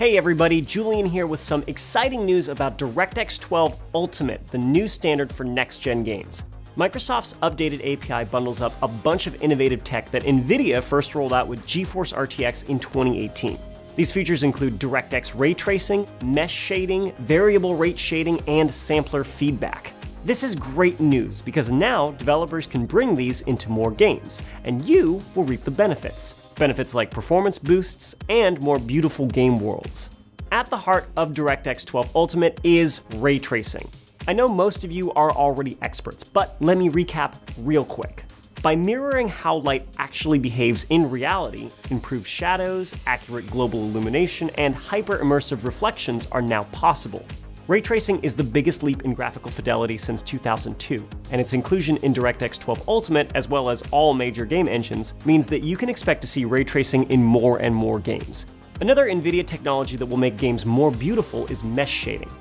Hey everybody, Julian here with some exciting news about DirectX 12 Ultimate, the new standard for next-gen games. Microsoft's updated API bundles up a bunch of innovative tech that NVIDIA first rolled out with GeForce RTX in 2018. These features include DirectX ray tracing, mesh shading, variable rate shading, and sampler feedback. This is great news because now developers can bring these into more games, and you will reap the benefits. Benefits like performance boosts and more beautiful game worlds. At the heart of DirectX 12 Ultimate is ray tracing. I know most of you are already experts, but let me recap real quick. By mirroring how light actually behaves in reality, improved shadows, accurate global illumination, and hyper-immersive reflections are now possible. Ray tracing is the biggest leap in graphical fidelity since 2002, and its inclusion in DirectX 12 Ultimate, as well as all major game engines, means that you can expect to see ray tracing in more and more games. Another NVIDIA technology that will make games more beautiful is mesh shading.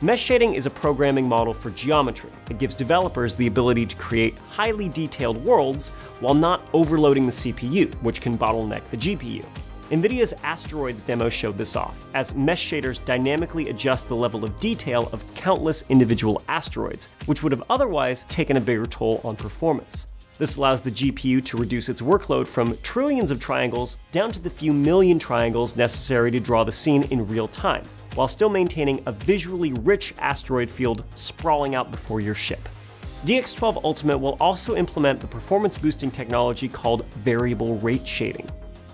Mesh shading is a programming model for geometry that gives developers the ability to create highly detailed worlds while not overloading the CPU, which can bottleneck the GPU. NVIDIA's Asteroids demo showed this off, as mesh shaders dynamically adjust the level of detail of countless individual asteroids, which would have otherwise taken a bigger toll on performance. This allows the GPU to reduce its workload from trillions of triangles down to the few million triangles necessary to draw the scene in real time, while still maintaining a visually rich asteroid field sprawling out before your ship. DX12 Ultimate will also implement the performance-boosting technology called variable rate shading.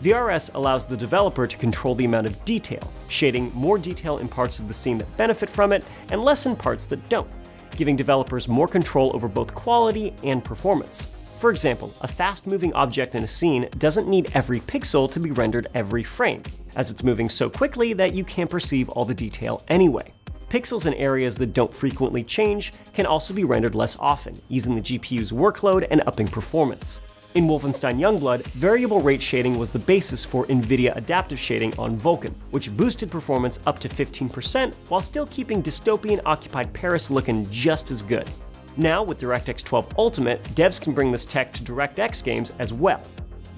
VRS allows the developer to control the amount of detail, shading more detail in parts of the scene that benefit from it and less in parts that don't, giving developers more control over both quality and performance. For example, a fast-moving object in a scene doesn't need every pixel to be rendered every frame, as it's moving so quickly that you can't perceive all the detail anyway. Pixels in areas that don't frequently change can also be rendered less often, easing the GPU's workload and upping performance. In Wolfenstein Youngblood, variable rate shading was the basis for NVIDIA adaptive shading on Vulkan, which boosted performance up to 15% while still keeping dystopian occupied Paris looking just as good. Now, with DirectX 12 Ultimate, devs can bring this tech to DirectX games as well.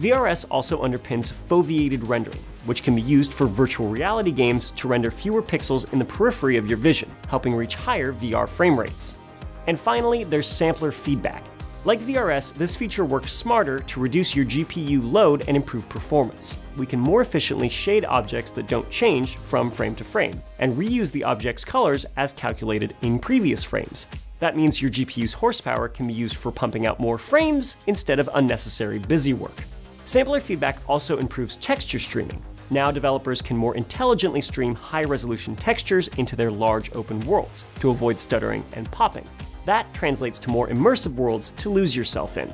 VRS also underpins foveated rendering, which can be used for virtual reality games to render fewer pixels in the periphery of your vision, helping reach higher VR frame rates. And finally, there's sampler feedback. Like VRS, this feature works smarter to reduce your GPU load and improve performance. We can more efficiently shade objects that don't change from frame to frame, and reuse the object's colors as calculated in previous frames. That means your GPU's horsepower can be used for pumping out more frames instead of unnecessary busy work. Sampler feedback also improves texture streaming. Now developers can more intelligently stream high-resolution textures into their large open worlds to avoid stuttering and popping. That translates to more immersive worlds to lose yourself in.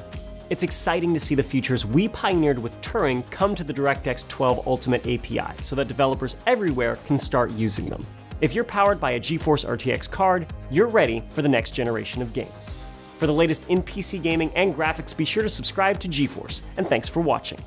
It's exciting to see the features we pioneered with Turing come to the DirectX 12 Ultimate API so that developers everywhere can start using them. If you're powered by a GeForce RTX card, you're ready for the next generation of games. For the latest in PC gaming and graphics, be sure to subscribe to GeForce, and thanks for watching.